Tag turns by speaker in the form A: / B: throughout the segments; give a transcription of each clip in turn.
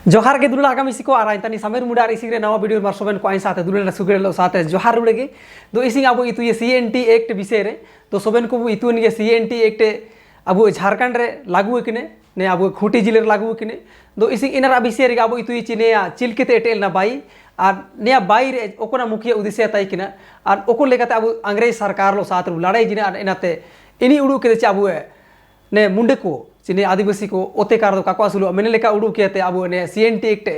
A: जोहार के दुला आगामी सिको आराइतानी समेर मुडार इसिरे नवा वीडियो मार्सोबेन को आइन साथे दुले सुगेलो साथे जोहार उड़ेगे दो इसिंग अब इतु ये सीएनटी एक्ट विषय रे तो सोबेन को इतु निगे सीएनटी एक्ट अब झारखंड रे लागू किने ने अब खूंटी जिले रे लागू किने दो इसिंग इनरा विषय रे अब इतु चिने चिलकेते एटेल ना बाई और निया बाई रे ओकोना मुखिया उद्देश्य ताई किना और ओको लेकाते अब अंग्रेज सरकार लो साथ लड़ाई जिने इनाते इनी उड़ू के अब ने मुंडे को चिने आदिवासी को ओते कार काको असुलो मेने लेका उड़ू कियाते अब ने सीएनटी एक्ट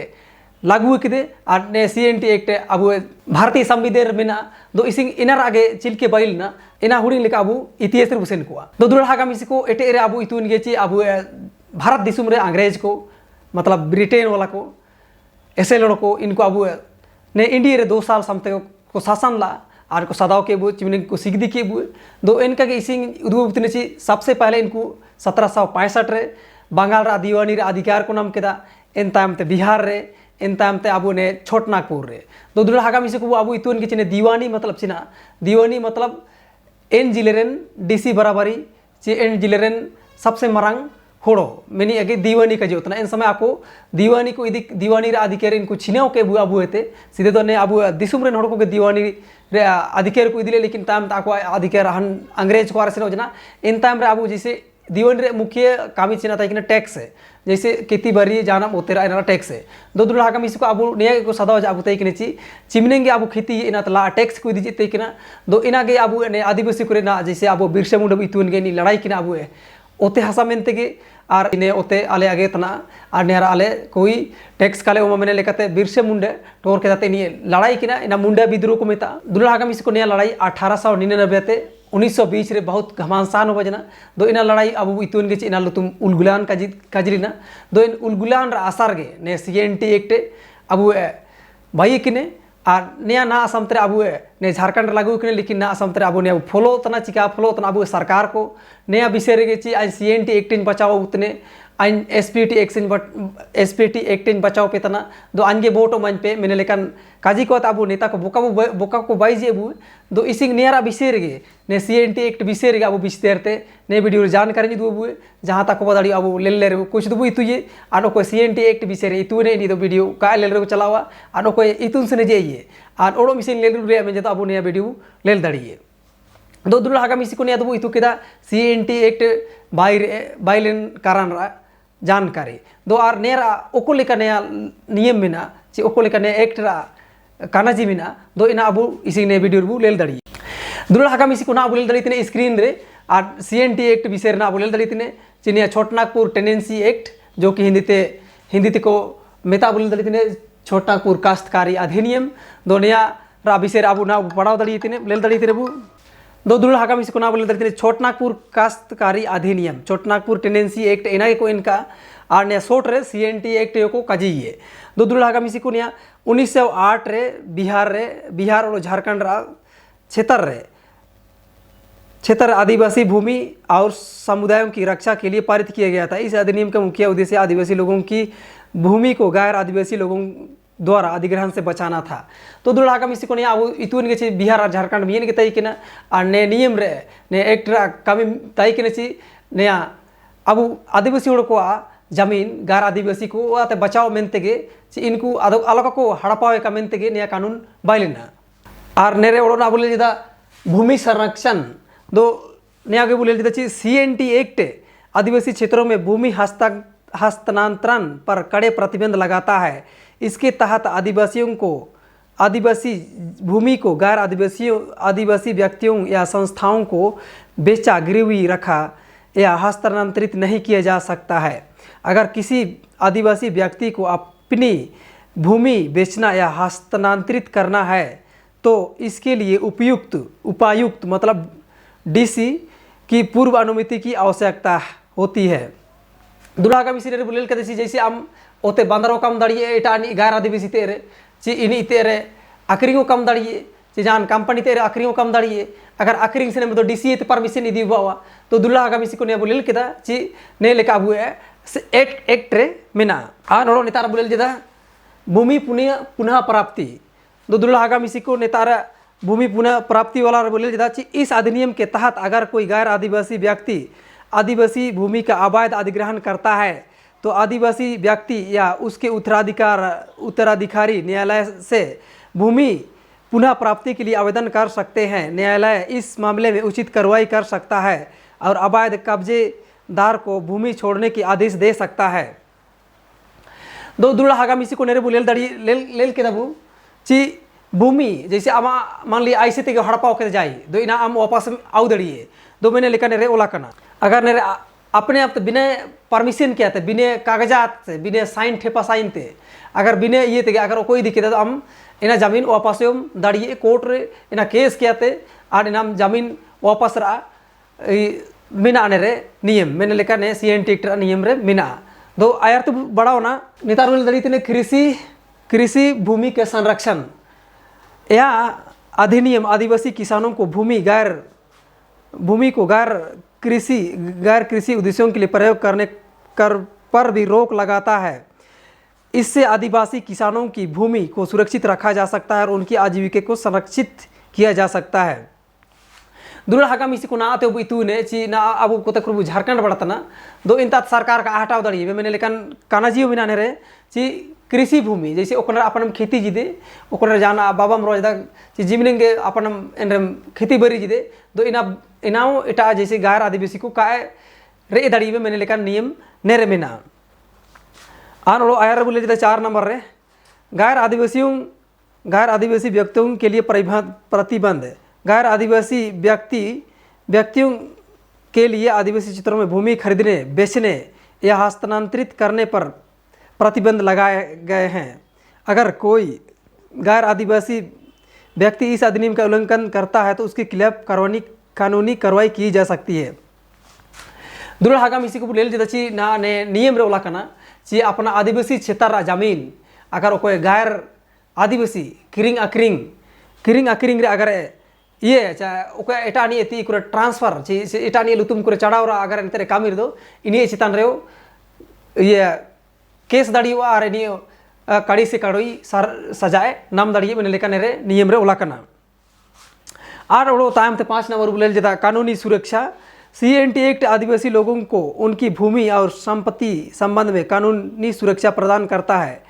A: लागू किदे और ने सीएनटी एक्ट अब भारतीय संविधान मेना दो इसिंग इनार आगे चिलके बाइल ना इना हुडिंग लेका अब इतिहास रे बुसेन को दो दुला हागा मिसिको एटे रे अब इतुन गेची अब भारत दिसुम रे अंग्रेज को मतलब ब्रिटेन वाला को ऐसे लड़ो को इनको अब ने इंडिया रे 2 साल समते को शासन ला और को सदाव के बु चिमने को सिगदी के बु दो इनका के इसिंग उद्भवतने ची सबसे पहले इनको 1765 रे बंगाल रा दीवानी रे अधिकार को नाम केदा इन तामते बिहार रे इन तामते अब ने छोटनागपुर रे दो दुला हागा मिसे को अब इतुन के चिने दीवानी मतलब चिना दीवानी मतलब एन जिलेरेन डीसी बराबरी ची एन जिलेरेन सबसे मरंग होड़ो मैंने आगे दीवानी का जो उतना इन समय आपको दीवानी को इदी दीवानी रे अधिकार इनको छिनेओ के बुआ बुए थे सीधे तो ने अब दिसुम रे होड़ो को दीवानी रे अधिकार को इदिले लेकिन ताम ताको अधिकार हन अंग्रेज को आरसे जना इन ताम रे अब जैसे दीवानी रे मुख्य कामी चिना ताई कि टैक्स है जैसे खेती बारी जाना मोतेरा इना टैक्स है दो दुला हाका मिस को अब ने को सदा अब तई कि ची चिमनेंगे अब खेती इना तला टैक्स को इदी तई कि दो इनागे अब ने आदिवासी को ना जैसे अब बिरसा मुंडा इतुन गे नी लड़ाई कि अब ओते हसा मेनते गे और इने ओते आले आगे तना और नेरा आले कोई टैक्स काले ओमा मेने लेकाते बिरसे मुंडे टोर के ताते निये लड़ाई किना इना मुंडा विद्रोह को मेता दुला हागा मिस को निया लड़ाई 1899 ते 1920 रे बहुत घमासान हो बजना दो इना लड़ाई अब इतुन गे इना लुतुम उलगुलान काजरीना दो इन उलगुलान रा आसार गे ने सीएनटी एक्ट अब भाई किने और नया ना असमतरे अब ने झारखंड लागू किने लेकिन ना असमतरे अब ने फॉलो तना चिका फॉलो तना अब सरकार को नया विषय रे ची आज सीएनटी एक्ट बचाओ उतने आइन एसपीटी एक्ट बचाओ पे तना दो आनगे वोटो मन पे मैंने लेकिन काजी को अब नेता को बोका को बाई जे अब दो इसिंग नियारा विषय रे ने सीएनटी एक्ट विषय रे अब विस्तारते ने वीडियो जानकारी दो अब जहाँ तक को दाड़ी अब ले ले कुछ दो इतुए और कोई सीएनटी एक्ट विषय रे इतुने नी दो वीडियो का ले रे चलावा और कोई इतुन से जे ये और ओडो मिसिन ले रे में जता अब ने वीडियो ले दाड़िए दो दुला हागा मिसी को ने दो इतु केदा सीएनटी एक्ट बाइलेन कारण रा जानकारी दो और नेरा ओको लेका नया नियम मिना ची ओको लेका नया एक्ट रा कानाजी मिना दो इना अब इसी ने वीडियो बु लेल दड़ी दुला हागा मिसी को ना बोल दड़ी तने स्क्रीन रे और सीएनटी एक्ट विषय ना बोल दड़ी तने चिनिया छोटनागपुर टेनेंसी एक्ट जो कि हिंदी ते को मेता बोल दड़ी तने छोटनागपुर काश्तकारी अधिनियम दो नया रा विषय अब ना पढ़ाव दड़ी तने लेल दड़ी तने बु दो दुला हागा मिसी को ना बोले दड़ी छोटनागपुर काश्तकारी अधिनियम छोटनागपुर टेनेंसी एक्ट इना को इनका और ने सोट रे सीएनटी एक्ट को काजिए दो दुला हागा मिसी को निया 1908 रे बिहार और झारखंड रा क्षेत्र आदिवासी भूमि और समुदायों की रक्षा के लिए पारित किया गया था। इस अधिनियम का मुख्य उद्देश्य आदिवासी लोगों की भूमि को गैर आदिवासी लोगों द्वारा अधिग्रहण से बचाना था। तो दुला हागा मिसी को ने अब इतुन गे बिहार और झारखंड में के तई किना और ने नियम रे ने एक्ट रा कमी तई किने ची नया अब आदिवासी हड़ को जमीन गैर आदिवासी को आते बचाओ मेनते गे ची इनको अलग को हड़पावे का मेनते गे नया कानून बाइलेना और नेरे ओड़ना बोले जिदा भूमि संरक्षण दो नया के बोले जिदा ची सीएनटी एक्ट आदिवासी क्षेत्रों में भूमि हस्तांतरण पर कड़े प्रतिबंध लगाता है। इसके तहत आदिवासी भूमि को गैर आदिवासी व्यक्तियों या संस्थाओं को बेचा गिरवी रखा या हस्तांतरित नहीं किया जा सकता है। अगर किसी आदिवासी व्यक्ति को अपनी भूमि बेचना या हस्तांतरित करना है तो इसके लिए उपायुक्त मतलब डीसी की पूर्व अनुमति की आवश्यकता होती है। दुला हागा मिसी रे बोलेल के जैसे हम ओते बांदरो कम दाड़िए एटा गैर आदिवासी तेरे ची इनी तेरे आखिरिंगो कम दाड़िए ची जान कंपनी तेरे आखिरिंगो कम दाड़िए अगर आखिरिंग से तो डीसी ते परमिशन इदी बावा तो दुला हागा मिसी को ने बोलेल केदा ची ने लेका हुए एक्ट रे मिना आ नोड़ो नेतार बोलेल जेदा भूमि पुनः प्राप्ति दो दुला हागा मिसी को नेतार भूमि पुनः प्राप्ति वाला बोलेल जेदा ची इस अधिनियम के तहत अगर कोई गैर आदिवासी व्यक्ति आदिवासी भूमि का अवैध अधिग्रहण करता है तो आदिवासी व्यक्ति या उसके उत्तराधिकारी न्यायालय से भूमि पुनः प्राप्ति के लिए आवेदन कर सकते हैं। न्यायालय इस मामले में उचित कार्रवाई कर सकता है और अवैध कब्जेदार को भूमि छोड़ने की आदेश दे सकता है। दो दुड़ा हागाम इसी को नेरे बुलेल दड़ी लेल के दबू ची भूमि जैसे आमा मान लिया ऐसे ते हड़पाव के जाई दो इना आम वापस आउ दड़िए दो मैंने लिखा नेरे ओला करना अगर नेरे अपने आप बिना परमिशन किया थे बिना कागजात से बिना साइन ठेपा साइन थे अगर बिना ये थे अगर कोई दिक्कत तो हम इना जमीन वापस दाड़िए कोर्ट रे इना केस किया थे और इना जमीन वापस रहा मिना रे नियम मैंने लिखा ने CNT एक्ट नियम रे मिना दो आयर तो बड़ा होना नेतार दड़ी थे कृषि भूमि के संरक्षण या अधिनियम आदिवासी किसानों को भूमि को गैर कृषि उद्देश्यों के लिए प्रयोग करने पर भी रोक लगाता है। इससे आदिवासी किसानों की भूमि को सुरक्षित रखा जा सकता है और उनकी आजीविका को संरक्षित किया जा सकता है। दुर्गा हकाम इसी को ना आते हो तू ने ची ना अब को तक झारखंड बढ़ता ना दो इन तात सरकार का हटाव दड़िए मैंने लेकिन कानाजियो मिना रे ची कृषि भूमि जैसे ओकरा अपन खेती जिदे ओकरा जाना बाबा मरोजदा ची जिमनेंगे अपन एन खेती बरी जिदे दो इनाओ इटा जैसे गैर आदिवासी को काय रे दड़िए मैंने लेकिन नियम नेरे मिना आन ओलो आयर बोले जिदा 4 नंबर रे गैर आदिवासी व्यक्तियों के लिए प्रतिबंध गैर आदिवासी व्यक्तियों के लिए आदिवासी क्षेत्रों में भूमि खरीदने बेचने या हस्तांतरित करने पर प्रतिबंध लगाए गए हैं। अगर कोई गैर आदिवासी व्यक्ति इस अधिनियम का उल्लंघन करता है तो उसके खिलाफ कानूनी कार्रवाई की जा सकती है। दुर्गा हकाम इसी को लेल जदची ना ने नियम रे ओला कना ची अपना आदिवासी क्षेत्र जमीन अगर कोई गैर आदिवासी किरिंग अक्रिंग रे अगर ये चाहे एटा नहीं ती को ट्रांसफर ची एटा नहीं लुतुम को चढ़ावरा अगर इनते कामी दो इन्हीं चितान रे ये केस दाड़ीवा और इन्हीं कड़ी से कड़ोई सजाए नाम दाड़िए मैंने लेकर नेरे नियम रे ओला करना और ओड़ो तायम ते 5 नंबर बोले जता कानूनी सुरक्षा CNT एक्ट आदिवासी लोगों को उनकी भूमि और संपत्ति संबंध में कानूनी सुरक्षा प्रदान करता है।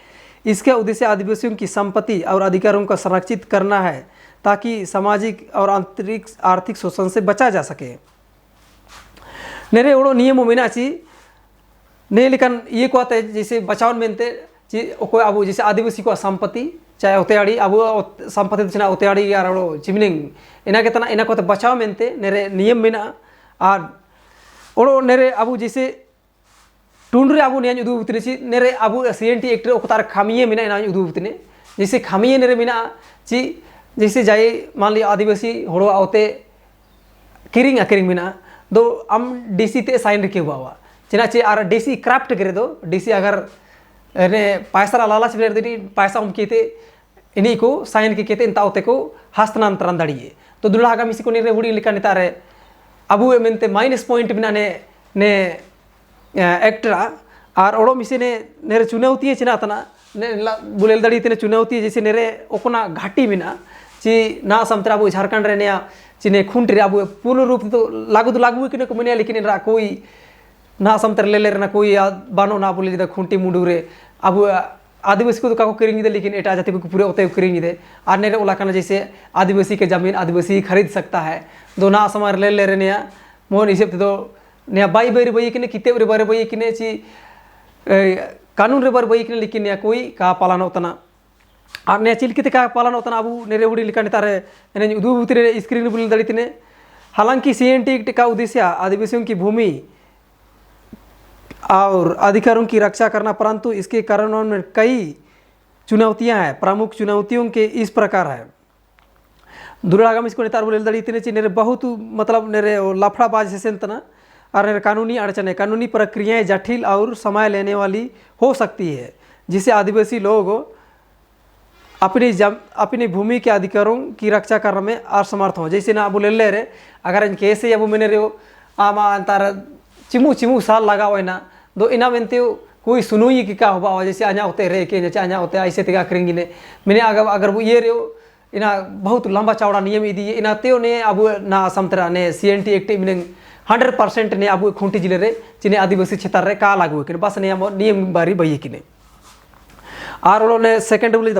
A: इसका उद्देश्य आदिवासियों की संपत्ति और अधिकारों को संरक्षित करना है ताकि सामाजिक और आर्थिक शोषण से बचा जा सके। नेरे ओड़ो नियम मिनाची ने लेकिन ये को आते जैसे बचाव मेनते कोई अब जैसे आदिवासी को संपत्ति चाहे उतेड़ी अब संपत्ति चना उतेड़ी यार ओड़ो चिमनिंग इना के तना इना को बचाव मेनते नेरे नियम मिना और ओड़ो नेरे अब जैसे टूंडरे अब निया उदू उतने ची नेरे अब CNT एक्ट रे ओकतार खामिये मिना इना उदू उतने जैसे खामिये नेरे मिना ची जैसे जाए मान लिया आदिवासी होड़ो आवते किरिंग अक्रिंग मिना दो हम DC ते साइन रखे हुआ चना चे आर DC क्राफ्ट करे दो DC अगर ने पैसा लालच बेर दे पैसा हम केते इन्हीं को साइन के केते इंतावते को हस्तांतरण दड़िए तो दुल्हा का मिसी को नेरे हुड़ी लिखा नेतारे अबू मेनते माइनस पॉइंट बिना ने एक्टरा और ओड़ो मिसे ने नेरे चुनौती चिना तना ने बुलेल दड़ी तेने चुनौती जैसे नेरे ओकोना घाटी मिना ची ना समतरा अब झारखंड रे ने चिने खुंट रे अब पूर्ण रूप तो लागू कि को मनिया लेकिन इनरा कोई ना समतर ले ना कोई बानो ना बोले जिदा खुंटी मुंडू रे अब आदिवासी को तो काको किरिंग दे लेकिन एटा जाति को पूरे ओते किरिंग दे और नेरे ओला कना जैसे आदिवासी के जमीन आदिवासी खरीद सकता है दो ना समार ले रे ने मोहन हिसाब तो ने बाई बई किने किते रे बारे बई किने ची कानून रे बारे बई किने लेकिन ने कोई का पालन होतना और ने चिलकिते का पालन होता ना अब नेरे हुडी लिखा नेतारे एने उदूबुतरे स्क्रीन बुल दड़ितने। हालांकि CNT एक्ट का उद्देश्य आदिवासियों की भूमि और अधिकारों की रक्षा करना परंतु इसके कारणों में कई चुनौतियां हैं। प्रमुख चुनौतियों के इस प्रकार है दुर्गागम इसको नेतार बोले दड़ितने ची नेरे बहुत मतलब नेरे लफड़ाबाज से सेंतना और नेरे कानूनी अड़चने कानूनी प्रक्रियाएं जटिल और समय लेने वाली हो सकती है जिसे आदिवासी लोग अपनी भूमि के अधिकारों की रक्षा करने में असमर्थ हो। जैसे ना बोले ले रे अगर इन कैसे अब मैंने रे आमा अंतार चिमू साल लगा हुआ ना दो इना मेनते कोई सुनोई कि क्या होगा जैसे आना होते रे के जैसे आना होते ऐसे तक करेंगे ने मैंने अगर वो ये रे इना बहुत लंबा चौड़ा नियम इदी इना ते ने अब ना समतरा ने CNT एक्ट मैंने 100% ने अब खूंटी जिले रे चिने आदिवासी क्षेत्र रे का लागू किने बस नियम बारी बही किने और उन्होंने सेकंड बोली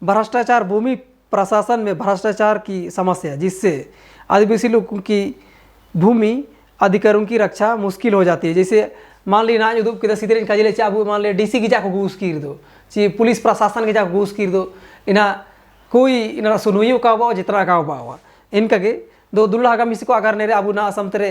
A: भ्रष्टाचार भूमि प्रशासन में भ्रष्टाचार की समस्या, जिससे आदिवासी लोगों की भूमि अधिकारों की रक्षा मुश्किल हो जाती है। जैसे मान ली ना उदूब के सीधे इनका जिले अब मान ली DC की जाको घूस कीर दो, ची पुलिस प्रशासन के जाको घूस कीर दो, इना कोई इना सुनुइयों का हुआ जितना का हुआ इनका के दो दुल्हा का मिसी को अगर नेरे अब ना समतरे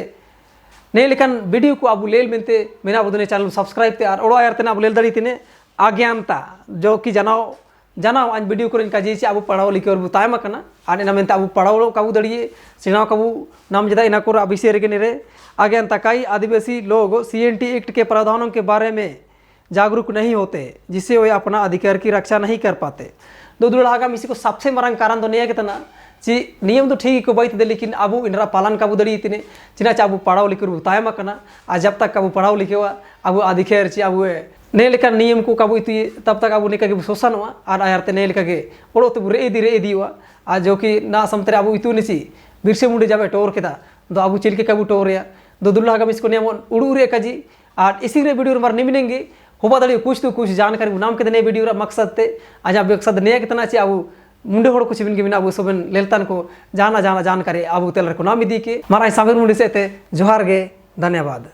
A: ने लेकिन वीडियो को अब लेल मिलते मेना बुदने चैनल सब्सक्राइब ते और ओड़ा यार तेना अब लेल दड़ी तिने अज्ञानता जो कि जनाओ आज वीडियो को इनका जी अब पढ़ाओ लिखे और बुतायम करना और इना मेनते अब पढ़ाओ काबू दड़िए सेना काबू नाम जदा इना को विषय रे नेरे अज्ञानता कई आदिवासी लोग CNT एक्ट के प्रावधानों के बारे में जागरूक नहीं होते, जिससे वे अपना अधिकार की रक्षा नहीं कर पाते। दो दुल्हा मिसी को सबसे मरंग कारण तो नहीं कितना ची नियम तो ठीक को बैठ दे, लेकिन अब इनरा पालन काबू दड़ी इतने चिना चाबू पढ़ाओ लिखे बुतायम करना आज जब तक काबू पढ़ाओ लिखे हुआ अब अधिकार ची अब ने लेका नियम को काबू इतु तब तक अब नेका के शोषण हुआ और आयारते ने लेका के ओड़ो तो रे इदी हुआ आज जो कि ना समतरे अब इतु निसी बिरसे मुंडे जाबे टोर केदा दो अब चिल के काबू टोर या दो दुल्हा का मिसको नियम उड़ूरे का जी और इसी रे वीडियो मार निमिनेंगे होबा दड़ी कुछ तो कुछ जानकारी नाम के ने वीडियो रा मकसद ते आज अब मकसद ने कितना ची अब मुंडे होड़ कुछ बिन के बिना अब सबन लेलतन को जाना जानकारी अब तेलर को नाम इदी के मारा सामिर मुंडे से ते जोहार गे धन्यवाद।